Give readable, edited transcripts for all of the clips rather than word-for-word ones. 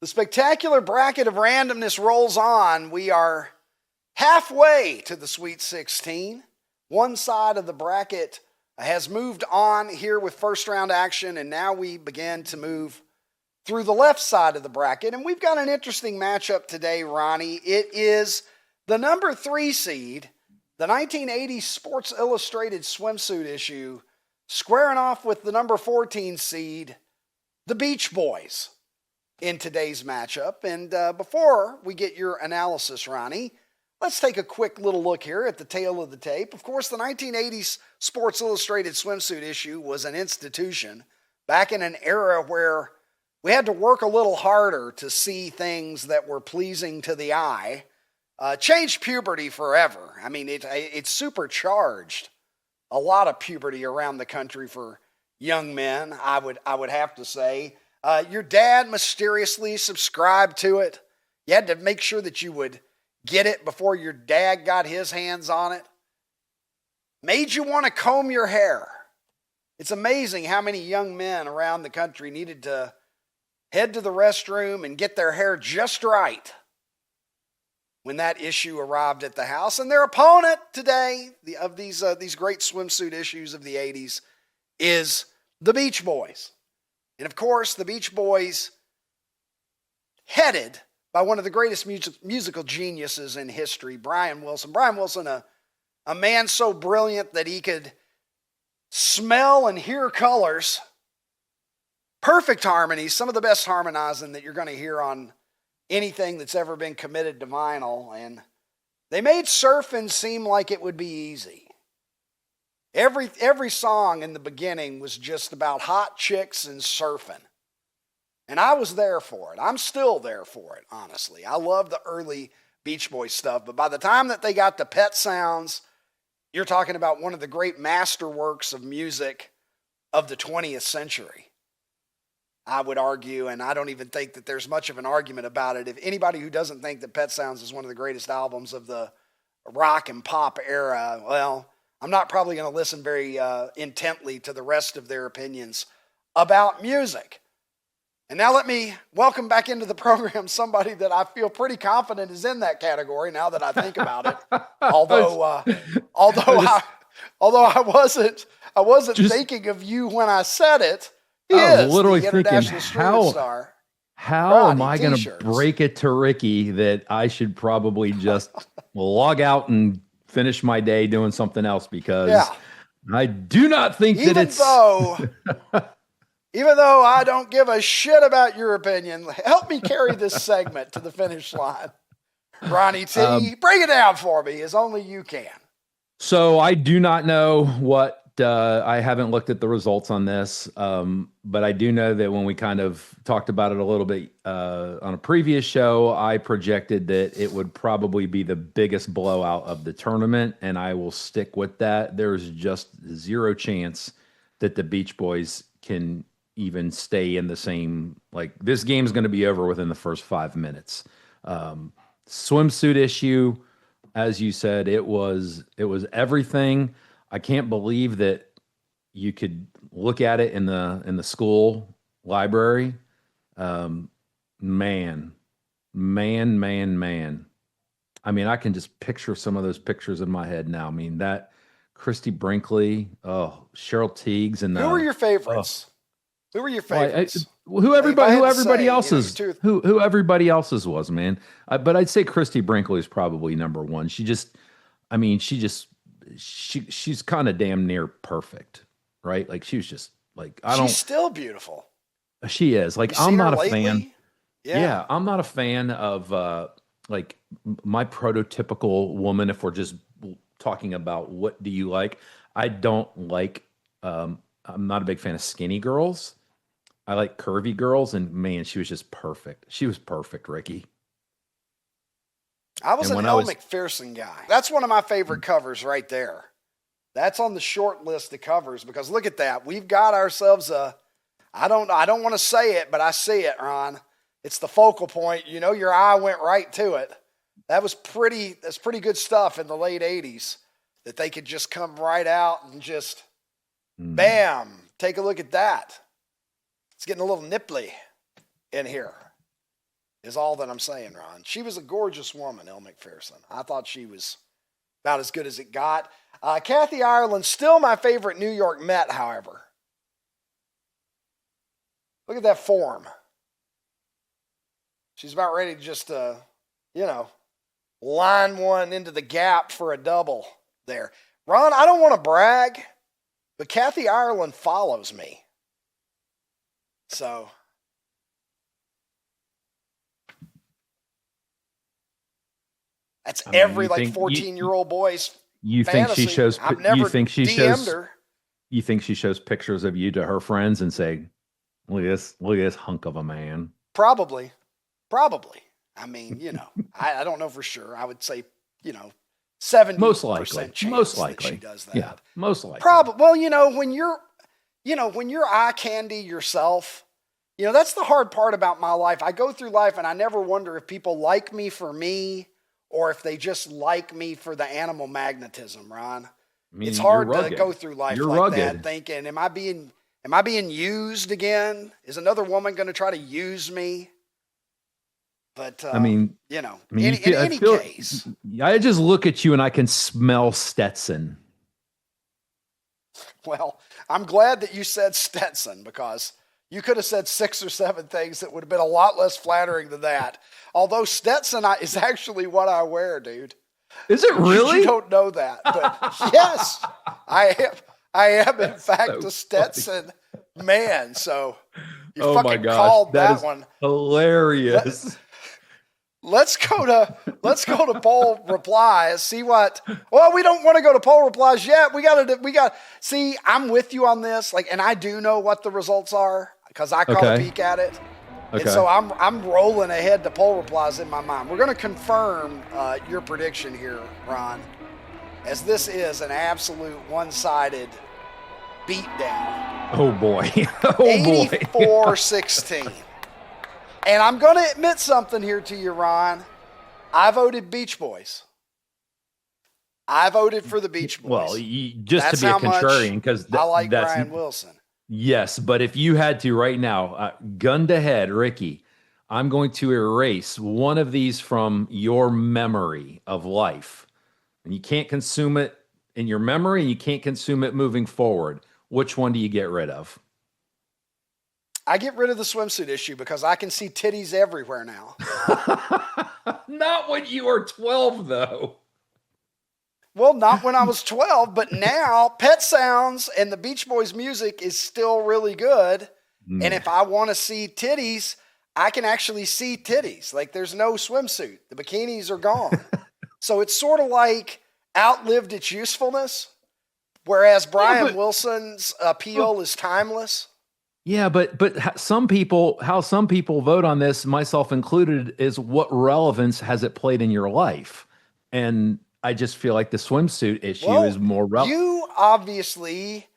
The spectacular bracket of randomness rolls on. We are halfway to the Sweet 16. One side of the bracket has moved on here with first round action, and now we begin to move through the left side of the bracket. And we've got an interesting matchup today, Ronnie. It is the number 3 seed, the 1980 Sports Illustrated swimsuit issue, squaring off with the number 14 seed, the Beach Boys, in today's matchup. And before we get your analysis, Ronnie, let's take a quick little look here at the tail of the tape. Of course, the 1980s Sports Illustrated swimsuit issue was an institution back in an era where we had to work a little harder to see things that were pleasing to the eye. Changed puberty forever. I mean, it supercharged a lot of puberty around the country for young men, I would have to say. Your dad mysteriously subscribed to it. You had to make sure that you would get it before your dad got his hands on it. Made you want to comb your hair. It's amazing how many young men around the country needed to head to the restroom and get their hair just right when that issue arrived at the house. And their opponent today of these great swimsuit issues of the 80s is the Beach Boys. And of course, the Beach Boys, headed by one of the greatest musical geniuses in history, Brian Wilson. Brian Wilson, a man so brilliant that he could smell and hear colors. Perfect harmonies, some of the best harmonizing that you're going to hear on anything that's ever been committed to vinyl. And they made surfing seem like it would be easy. Every song in the beginning was just about hot chicks and surfing. And I was there for it. I'm still there for it, honestly. I love the early Beach Boys stuff. But by the time that they got to Pet Sounds, you're talking about one of the great masterworks of music of the 20th century. I would argue, and I don't even think that there's much of an argument about it. If anybody who doesn't think that Pet Sounds is one of the greatest albums of the rock and pop era, well, I'm not probably going to listen very intently to the rest of their opinions about music. And now let me welcome back into the program somebody that I feel pretty confident is in that category now that I think about it. Although I wasn't thinking of you when I said it. I was literally thinking, how am I going to break it to Ricky that I should probably just log out and finish my day doing something else, because I do not think that it's... Even though I don't give a shit about your opinion, help me carry this segment to the finish line. Ronnie T, break it down for me as only you can. So I do not know what... I haven't looked at the results on this, but I do know that when we kind of talked about it a little bit on a previous show, I projected that it would probably be the biggest blowout of the tournament, and I will stick with that. There's just zero chance that the Beach Boys can even stay in the same, like, this game's going to be over within the first 5 minutes. Swimsuit issue, as you said, it was everything. I can't believe that you could look at it in the school library. Man. I mean, I can just picture some of those pictures in my head now. I mean, that Christie Brinkley, Cheryl Teagues, and who were your favorites? Who were your favorites? Who everybody else's was, man. But I'd say Christie Brinkley is probably number one. She's kind of damn near perfect, right? Like, she was just like, she's still beautiful. She is. Like, I'm not a fan. Yeah, I'm not a fan of like my prototypical woman. If we're just talking about what do you like, I don't like. I'm not a big fan of skinny girls. I like curvy girls, and man, she was just perfect. She was perfect, Ricky. I was an Elle McPherson guy. That's one of my favorite covers right there. That's on the short list of covers, because look at that. We've got ourselves I don't want to say it, but I see it, Ron. It's the focal point. You know, your eye went right to it. That's pretty good stuff in the late 80s, that they could just come right out and just bam, take a look at that. It's getting a little nipply in here. is all that I'm saying, Ron. She was a gorgeous woman, Elle McPherson. I thought she was about as good as it got. Kathy Ireland, still my favorite New York Met, however. Look at that form. She's about ready to just, line one into the gap for a double there. Ron, I don't want to brag, but Kathy Ireland follows me. So, that's every 14-year-old boy's fantasy. I've never DM'd her. You think she shows pictures of you to her friends and say, look at this hunk of a man? Probably. I mean, I don't know for sure. I would say, 70% most likely that she does that. Yeah, most likely. Probably. Well, when you're eye candy yourself, that's the hard part about my life. I go through life and I never wonder if people like me for me or if they just like me for the animal magnetism, Ron. I mean, it's hard to go through life that thinking, am I being used again? Is another woman going to try to use me? But, in any case. I just look at you and I can smell Stetson. Well, I'm glad that you said Stetson because you could have said 6 or 7 things that would have been a lot less flattering than that. Although Stetson is actually what I wear, dude. Is it really? You don't know that, but yes, I am in fact a Stetson man. So you fucking called that one hilarious. Let's go to poll replies. See what? Well, we don't want to go to poll replies yet. We got. See, I'm with you on this. And I do know what the results are because I caught a peek at it. Okay. And so I'm rolling ahead to poll replies in my mind. We're going to confirm your prediction here, Ron, as this is an absolute one-sided beatdown. Oh boy. 84-16. And I'm going to admit something here to you, Ron. I voted Beach Boys. I voted for the Beach Boys. Well, just to be a contrarian, because I like Brian Wilson. Yes, but if you had to right now, gun to head, Ricky, I'm going to erase one of these from your memory of life. And you can't consume it in your memory, and you can't consume it moving forward. Which one do you get rid of? I get rid of the swimsuit issue because I can see titties everywhere now. Not when you were 12, though. Well, not when I was 12, but now Pet Sounds and the Beach Boys music is still really good. And if I want to see titties, I can actually see titties. There's no swimsuit. The bikinis are gone. So it's sort of like outlived its usefulness, whereas Brian Wilson's appeal is timeless. Yeah, but how some people vote on this, myself included, is what relevance has it played in your life? And I just feel like the swimsuit issue is more relevant. You obviously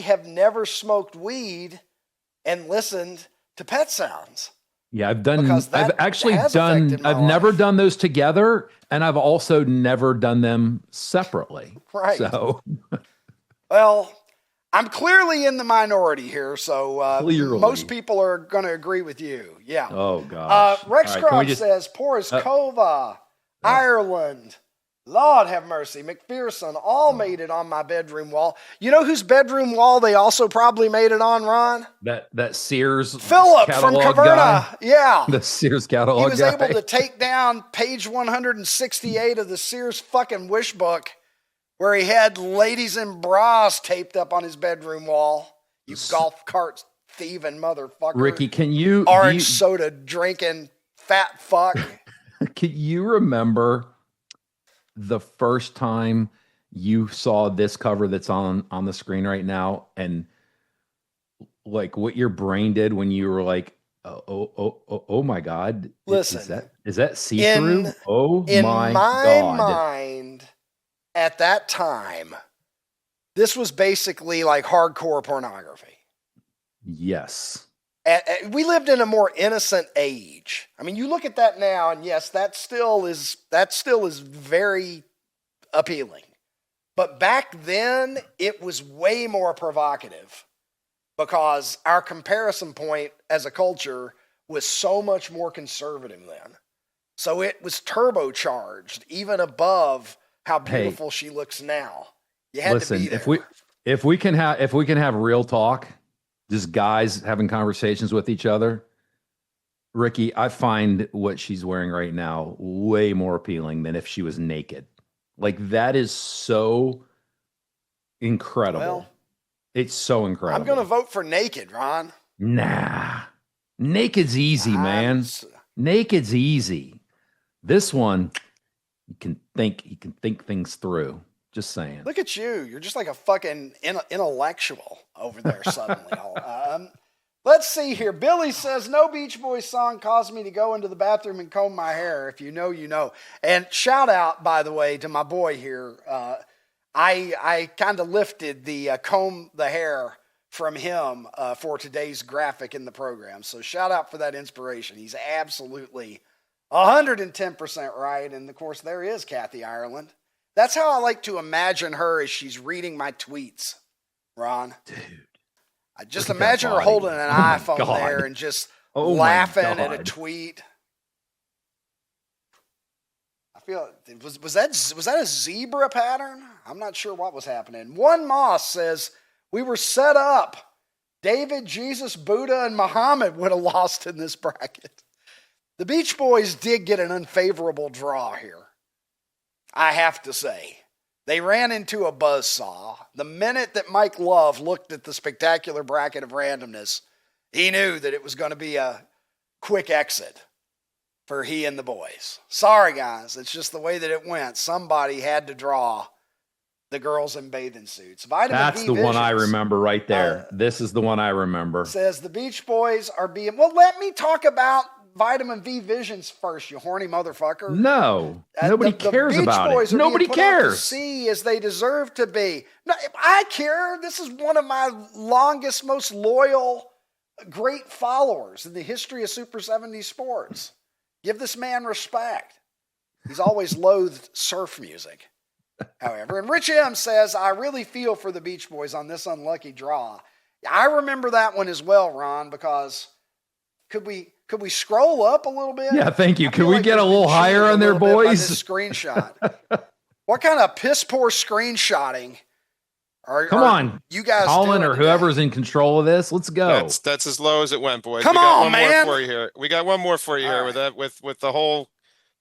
have never smoked weed and listened to Pet Sounds. Yeah, I've never done those together, and I've also never done them separately. Right. So, well, I'm clearly in the minority here, so most people are going to agree with you. Yeah. Oh, gosh. Rex Crump says, Porskova, Ireland, Lord have mercy, McPherson, all made it on my bedroom wall. You know whose bedroom wall they also probably made it on, Ron? That Sears Philip from Caverna. Guy. Yeah. The Sears catalog He was able to take down page 168 of the Sears fucking wish book, where he had ladies in bras taped up on his bedroom wall. You golf cart thieving motherfucker. Ricky, can you... Orange soda drinking fat fuck. Can you remember the first time you saw this cover that's on the screen right now, and what your brain did when you were like, oh my God. Listen. Is that see-through? In my mind... At that time, this was basically like hardcore pornography. Yes. We lived in a more innocent age. I mean, you look at that now, and yes, that still is very appealing. But back then, it was way more provocative because our comparison point as a culture was so much more conservative then. So it was turbocharged even above how beautiful she looks now. You had to be there. if we can have real talk, just guys having conversations with each other, Ricky, I find what she's wearing right now way more appealing than if she was naked. Like, that is so incredible. Well, it's so incredible. I'm going to vote for naked, Ron. Nah. Naked's easy, man. Naked's easy. This one, you can think things through. Just saying. Look at you. You're just like a fucking intellectual over there suddenly. Let's see here. Billy says, no Beach Boys song caused me to go into the bathroom and comb my hair. If you know, you know. And shout out, by the way, to my boy here. I kind of lifted the comb the hair from him for today's graphic in the program. So shout out for that inspiration. He's absolutely 110% right. And, of course, there is Kathy Ireland. That's how I like to imagine her as she's reading my tweets, Ron. Dude. I just imagine her holding an iPhone there and just laughing at a tweet. I feel, was that a zebra pattern? I'm not sure what was happening. One Moss says, we were set up. David, Jesus, Buddha, and Muhammad would have lost in this bracket. The Beach Boys did get an unfavorable draw here, I have to say. They ran into a buzzsaw. The minute that Mike Love looked at the spectacular bracket of randomness, he knew that it was going to be a quick exit for he and the boys. Sorry, guys. It's just the way that it went. Somebody had to draw the girls in bathing suits. That's the one I remember right there. This is the one I remember. Says the Beach Boys are being... Well, let me talk about Vitamin V Visions first, you horny motherfucker. No, nobody cares about it. Nobody cares. See, as they deserve to be. No, I care. This is one of my longest, most loyal, great followers in the history of Super 70 sports. Give this man respect. He's always loathed surf music, however. And Rich M says, I really feel for the Beach Boys on this unlucky draw. I remember that one as well, Ron, because could we scroll up a little bit? Yeah, thank you. Could we get a little higher on there, boys? Screenshot. What kind of piss poor screenshotting Come on, you guys, Colin or whoever's in control of this? Let's go. That's as low as it went, boys. Come on, man. More for you here. We got one more for you here with that with the whole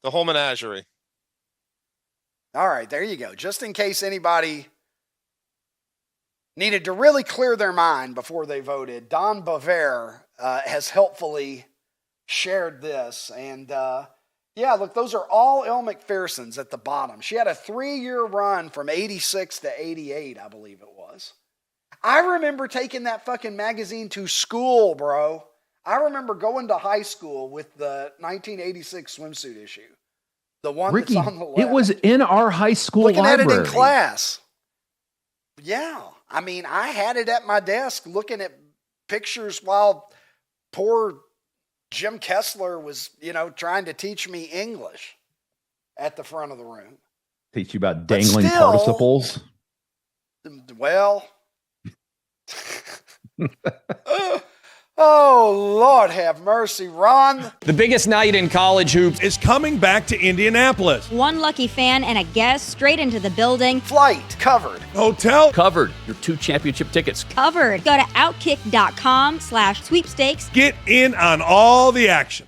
menagerie. All right, there you go. Just in case anybody needed to really clear their mind before they voted, Don Baver has helpfully shared this. And yeah, look, those are all Elle McPhersons at the bottom. She had a 3-year run from 86 to 88, I believe it was. I remember taking that fucking magazine to school, bro. I remember going to high school with the 1986 swimsuit issue. The one Ricky, that's on the left. It was in our high school Looking library. at it in class. Yeah. I mean, I had it at my desk looking at pictures while poor Jim Kessler was, trying to teach me English at the front of the room. Teach you about dangling participles? Well. Oh, Lord have mercy, Ron. The biggest night in college hoops is coming back to Indianapolis. One lucky fan and a guest straight into the building. Flight covered. Hotel covered. Your 2 championship tickets covered. Go to Outkick.com/sweepstakes. Get in on all the action.